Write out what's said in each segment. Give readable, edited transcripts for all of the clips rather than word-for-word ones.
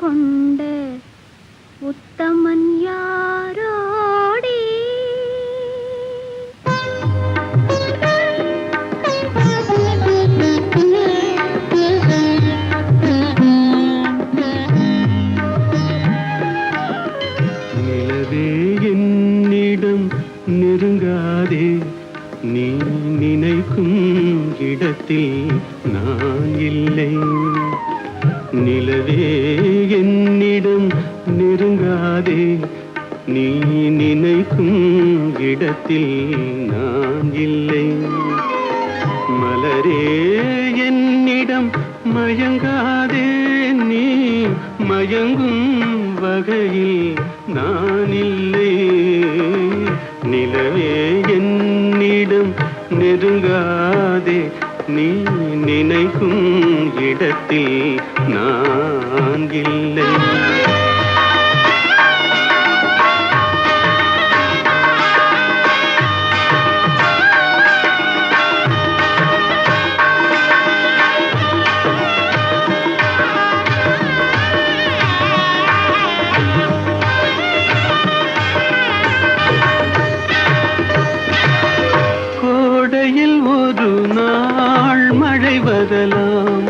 கொண்ட உத்தமன் யாரோடி? நிலவே என்னிடம் நெருங்காதே, நீ நினைக்கும் இடத்தில் நான் இல்லை. நிலவே என்னிடம் நெருங்காதே, நீ நினைக்கும் இடத்தில் நான் இல்லை. மலரே என்னிடம் மயங்காதே, நீ மயங்கும் வகையில் நான் இல்லை. நிலவே என்னிடம் நெருங்காதே, நீ நினைக்கும் இடத்தில் நான் இல்லை. கோடையில் ஒரு நாள் மழை வரலாம்,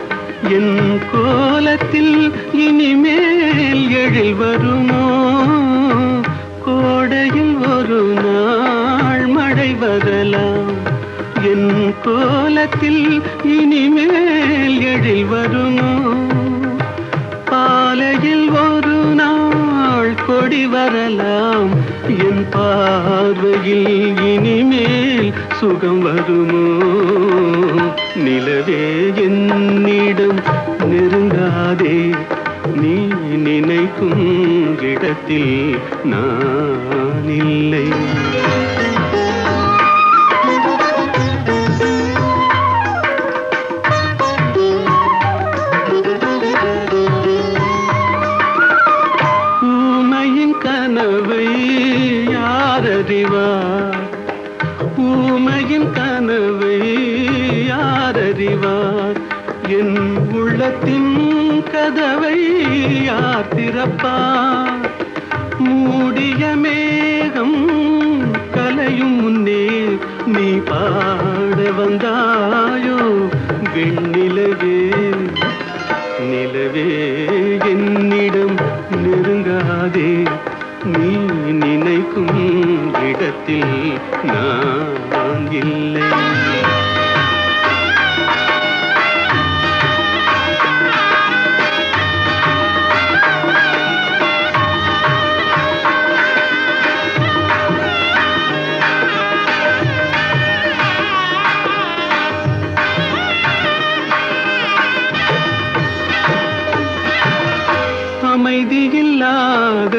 என் கோலத்தில் இனிமேல் எழில் வருமோ? கோடையில் ஒரு நாள் மழை வரலாம், என் கோலத்தில் இனிமேல் எழில் வருமோ? பாலையில் ஒரு நாள் கொடி வரலாம், என் பார்வையில் இனிமேல் சுகம் வருமோ? நிலவே என்னிடம் நெருங்காதே, நீ நினைக்கும் இடத்தில் நான் இல்லை. ஊமையின் கனவை யாரறிவார்? ஊமையின் கனவை யாரறிவார்? என் உள்ளத்தின் கதவை யார் திறப்பார்? மூடிய மேகம் கலையும் முன்னே நீ பாட வந்தாயோ வெண்ணிலவே? நிலவே என்னிடம் நெருங்காதே, நீ நினைக்கும் இடத்தில் நான் இல்லை. அமைதியில்லாத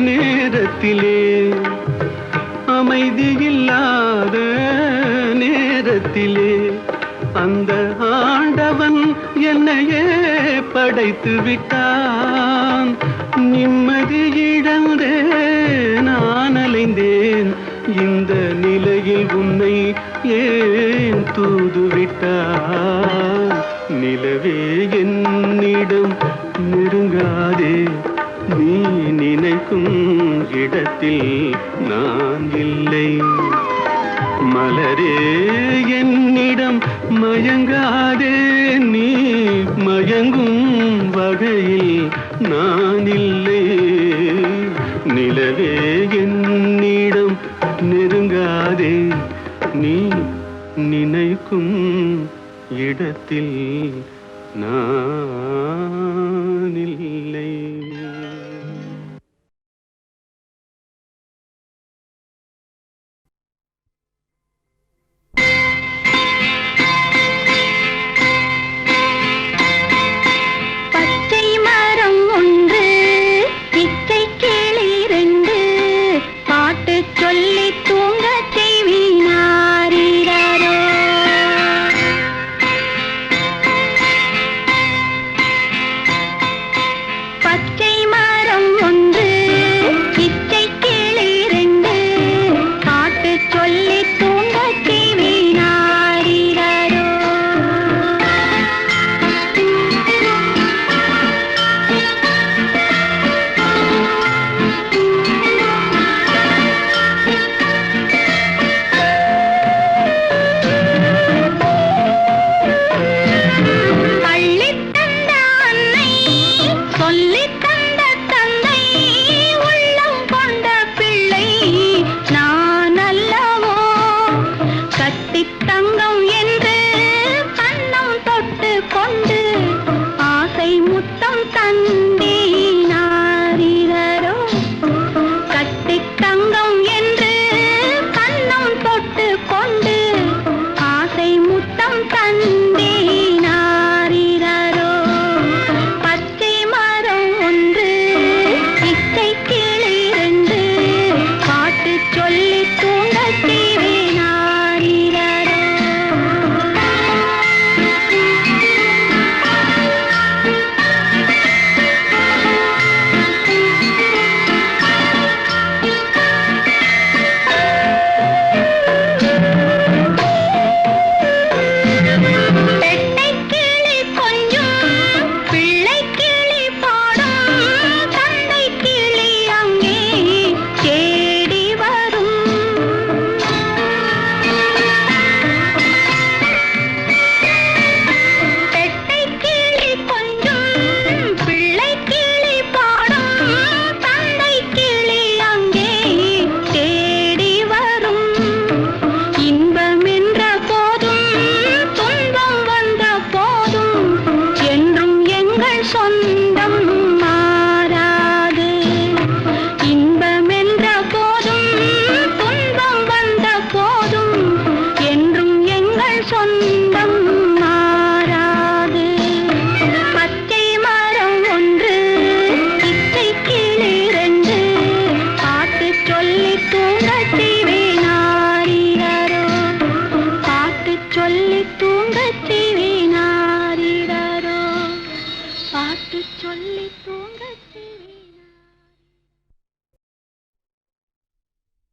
நேரத்திலே, அமைதியில்லாத நேரத்திலே அந்த ஆண்டவன் என்னையே படைத்து விட்டான். நிம்மதி இழந்தே நான் அலைந்தேன், இந்த நிலையில் உன்னை ஏன் தூது விட்டான்? நிலவே என்னிடம் நெருங்காதே, நீ நினைக்கும் இடத்தில் நான் இல்லை. மலரே என்னிடம் மயங்காதே, நீ மயங்கும் வகையில் நான் இல்லை. நிலவே என்னிடம் நெருங்காதே, நீ நினைக்கும் இடத்தில் நான் இல்லை. பச்சை மரம் ஒன்று, பிச்சை கிளி ரெண்டு, பாட்டு சொல்லி தூங்க செய்வினாரோ. பச்சை மரம்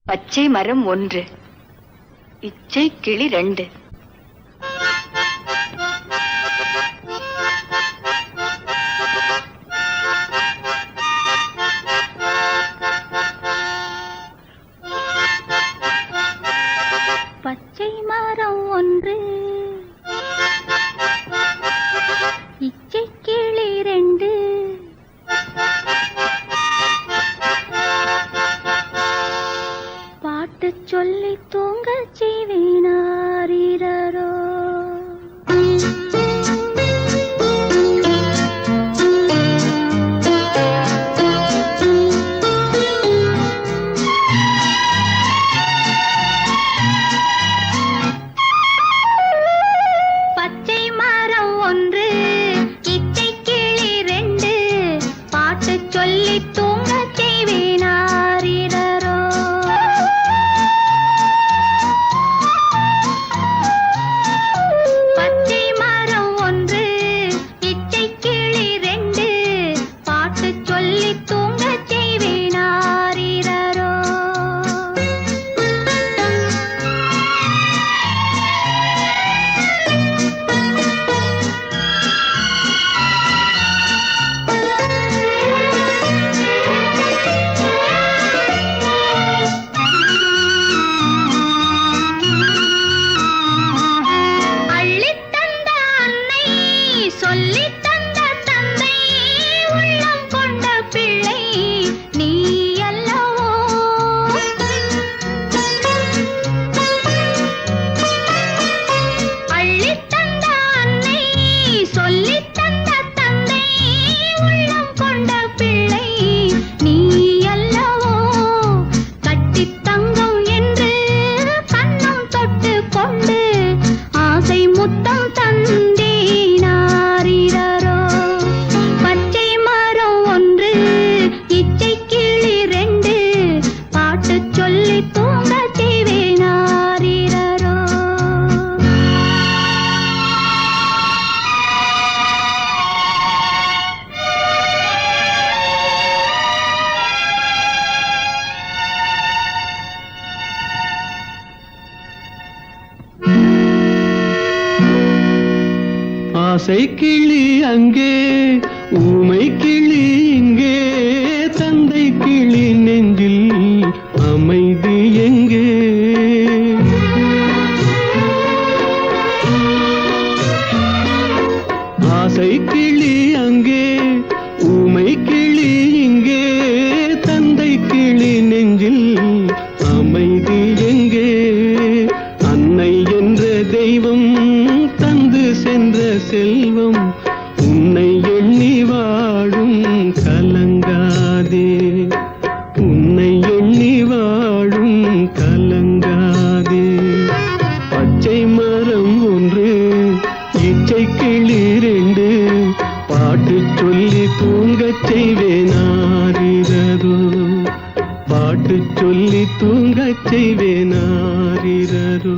பச்சை மரம் 1, இச்சை கிளி 2. பச்சை மரம் 1, இச்சை கிளி 2. பாட்டு சொல்லி தூங்க செய்வேனாரோ. பச்சை மரம் 1, இச்சை கிளி 2. பாட்டு சொல்லி தூங்க செய்வேனாரோ. பச்சை மரம் 1, இச்சை கிளி 2. பாட்டு சொல்லி தூங்க செய்வேனாரோ. அள்ளித் தந்த அன்னை, சொல்லித் தந்த தந்தை, உள்ளம் கொண்ட பிள்ளை நீ அல்லவோ. அள்ளித் தந்த அன்னை, சொல்லித் தந்த தந்தை, உள்ளம் கொண்ட பிள்ளை நீ அல்லவோ. கட்டித் தங்கம் என்று கண்ணம் தொட்டு கொண்டு ஆசை முத்தம் தந்தேனாரோ. பச்சை மரம் 1, இச்சை கிளி 2. பாட்டு சொல்லி தூங்க செய்வேனாரோ. ஆசை கிளி அங்கே, ஊமை கிளி இங்கே, தந்தை கிளி நெஞ்சில் அமைதி எங்கே? ஆசை கிளி அங்கே, ஊமை கிளி இங்கே, தந்தை கிளி நெஞ்சில் அமைதி எங்கே? அன்னை என்ற தெய்வம் தந்து சென்ற செல்வம், உன்னை எண்ணி வாழும் கலங்காதே, உன்னை எண்ணி வாழும் கலங்காதே. பச்சை மரம் 1, இச்சை கிளி 2. பாட்டு சொல்லி தூங்கச் செய்வேனாரோ. பாட்டு சொல்லி தூங்கச் செய்வேனாரோ.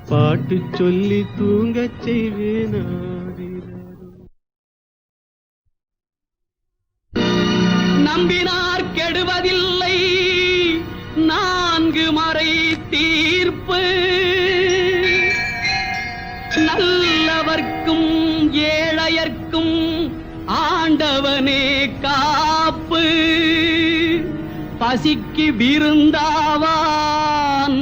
பாட்டு சொல்லி தூங்கச் செய்வேனாரோ. நம்பினார் கெடுவதில்லை 4 மறை தீர்ப்பு, நல்லவர்க்கும் ஏழையர்க்கும் ஆண்டவனே காப்பு. பசிக்கு விருந்தாவான்,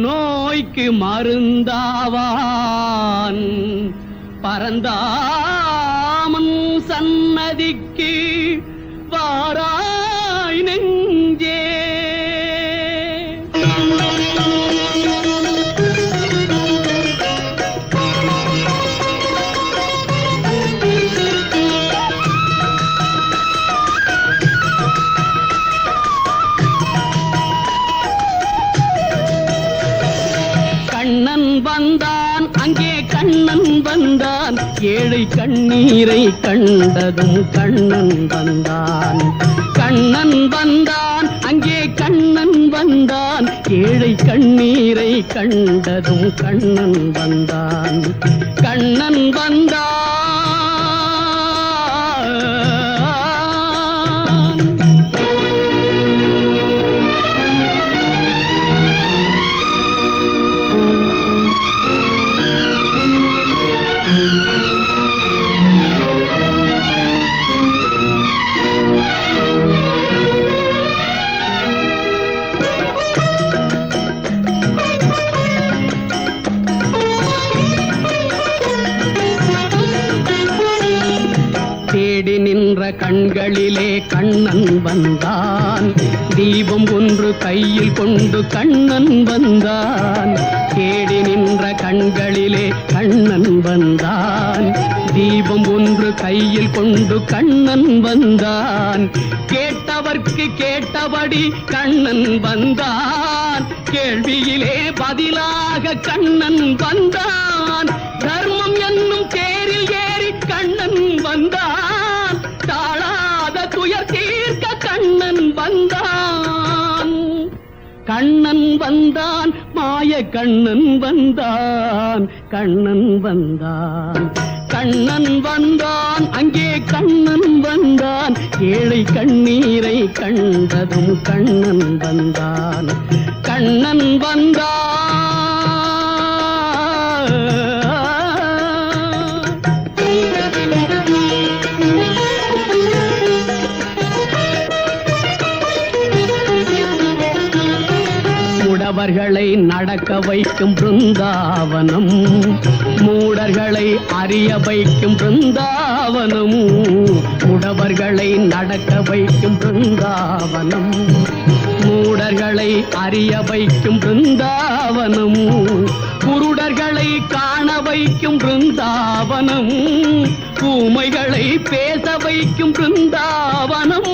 நோய்க்கு மருந்தாவான். பரந்தாமன் சன்னதிக்கு வாராய் நெஞ்சே. கண்ணன் வந்தான், அங்கே கண்ணன் வந்தான், ஏழை கண்ணீரை கண்டதும் கண்ணன் வந்தான். கண்ணன் வந்தான், அங்கே கண்ணன் வந்தான், ஏழை கண்ணீரை கண்டதும் கண்ணன் வந்தான். கண்ணன் வந்தான். தேடி நின்ற கண்களிலே கண்ணன் வந்தான், தீபம் ஒன்று கையில் கொண்டு கண்ணன் வந்தான். தேடி நின்ற கண்களிலே கண்ணன் வந்தான், தீபம் ஒன்று கையில் கொண்டு கண்ணன் வந்தான். கேட்டவர்க்கு கேட்டபடி கண்ணன் வந்தான், கேள்வியிலே பதிலாக கண்ணன் வந்தான். தர்மம் என்னும் தேரில் ஏறி கண்ணன் வந்தான், தாழாத துயர் தீர்க்க கண்ணன் வந்தான். கண்ணன் வந்தான், மாய கண்ணன் வந்தான், கண்ணன் வந்தான். கண்ணன் வந்தான், அங்கே கண்ணன் வந்தான், ஏழை கண்ணீரை கண்டதும் கண்ணன் வந்தான். கண்ணன் வந்தான். முடவர்களை நடக்க வைக்கும் பிருந்தாவனம், மூடர்களை அறிய வைக்கும் பிருந்தாவனம். முடவர்களை நடக்க வைக்கும் பிருந்தாவனம், மூடர்களை அறிய வைக்கும் பிருந்தாவனம். குருடர்களை காண வைக்கும் பிருந்தாவனம், ஊமைகளை பேச வைக்கும் பிருந்தாவனம்.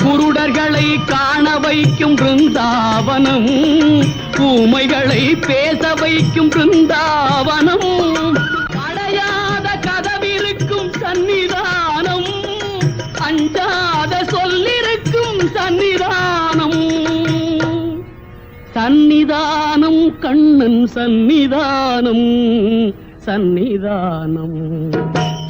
குருடர்களை காண வைக்கும் பிருந்தாவனம், ஊமைகளை பேச வைக்கும் பிருந்தாவனம். அடையாத கதவிருக்கும் சன்னிதானம், அஞ்சாத சொல்லிருக்கும் சன்னிதானம். சன்னிதானம் கண்ணன் சன்னிதானம், சன்னிதானம்.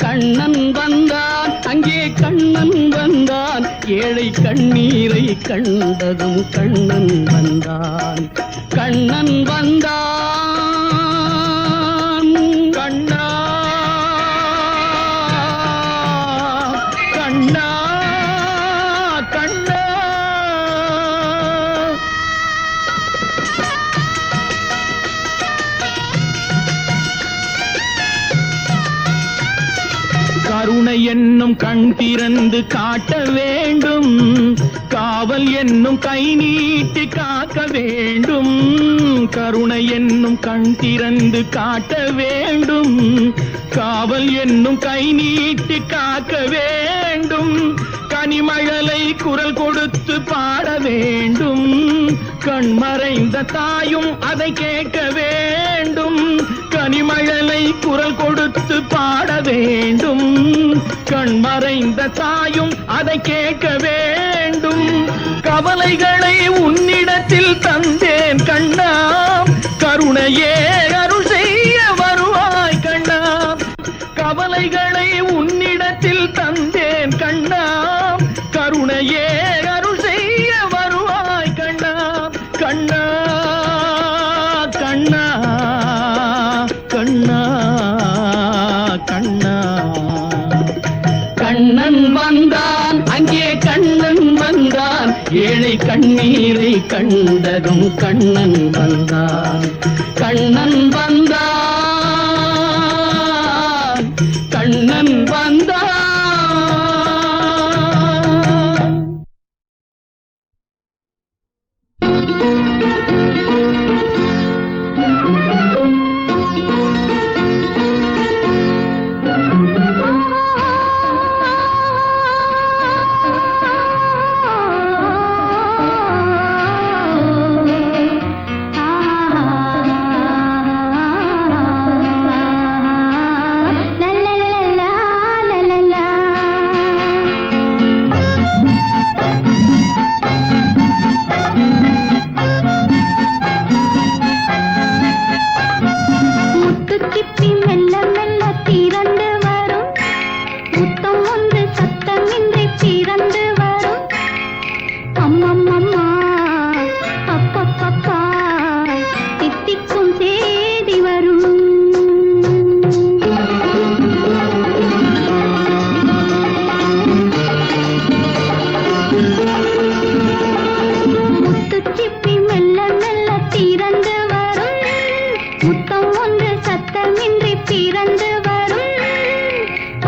கண்ணன் வந்தான், அங்கே கண்ணன் வந்தான், ஏழை கண்ணீரை கண்டதும் கண்ணன் வந்தான். கண்ணன் வந்தான். கண்ணா கண்ணா கண்ணா. கருணை என்னும் கண் திறந்து காட்ட வேண்டும், காவல் என்னும் கை நீட்டி காக்க வேண்டும். கருணை என்னும் கண் திறந்து காட்ட வேண்டும், காவல் என்னும் கை நீட்டி காக்க வேண்டும். கனிமழலை குரல் கொடுத்து பாட வேண்டும், கண்மறைந்த தாயும் அதை கேட்க வேண்டும். கனிமழலை குரல் கொடுத்து பாட வேண்டும், கண்மறைந்த தாயும் அதை கேட்க வேண்டும். கவலைகளை உன்னிடத்தில் தந்தேன் கண்ணா, கருணையே அருள் செய்ய வருவாய் கண்ணா. கவலைகளை உன்னிடத்தில் தந்தேன் கண்ணா, கருணையே அருள் செய்ய வருவாய் கண்ணா. கண்ணா கண்ணா கண்ணா கண்ணா. கண்ணன் வந்தான், அங்கே கண்ணன் வந்தான், ஏழை கண்ணீரை கண்டதும் கண்ணன் வந்தான். கண்ணன் வந்தான், கண்ணன் வந்தான். ஆ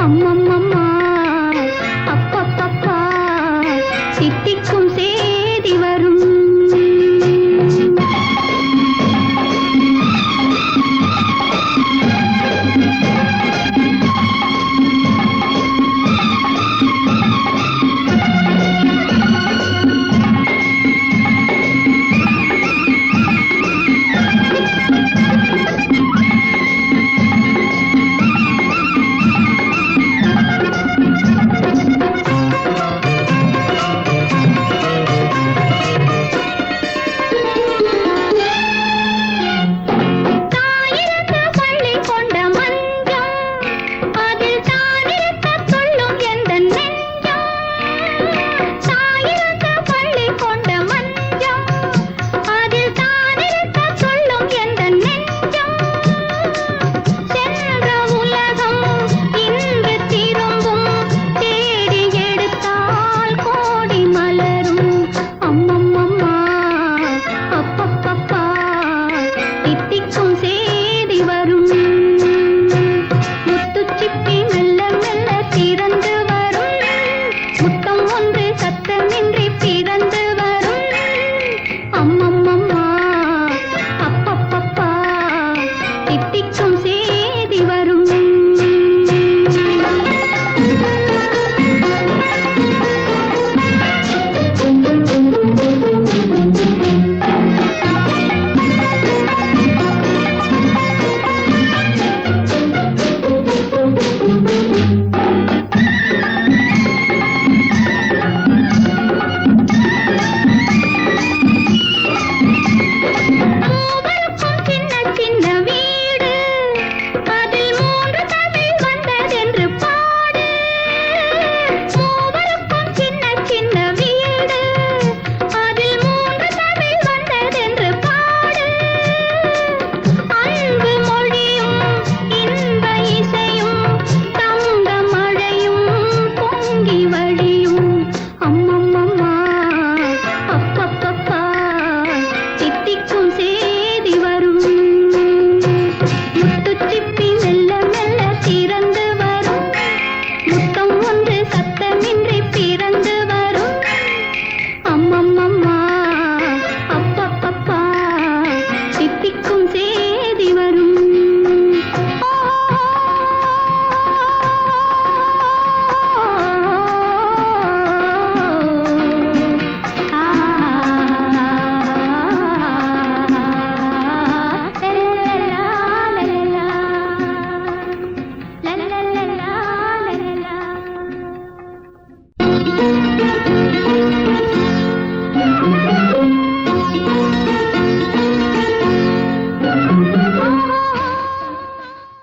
அம்மம்மம்மா அப்பப்பப்பா சித்திக்கும் சேதி வரும். la la la la.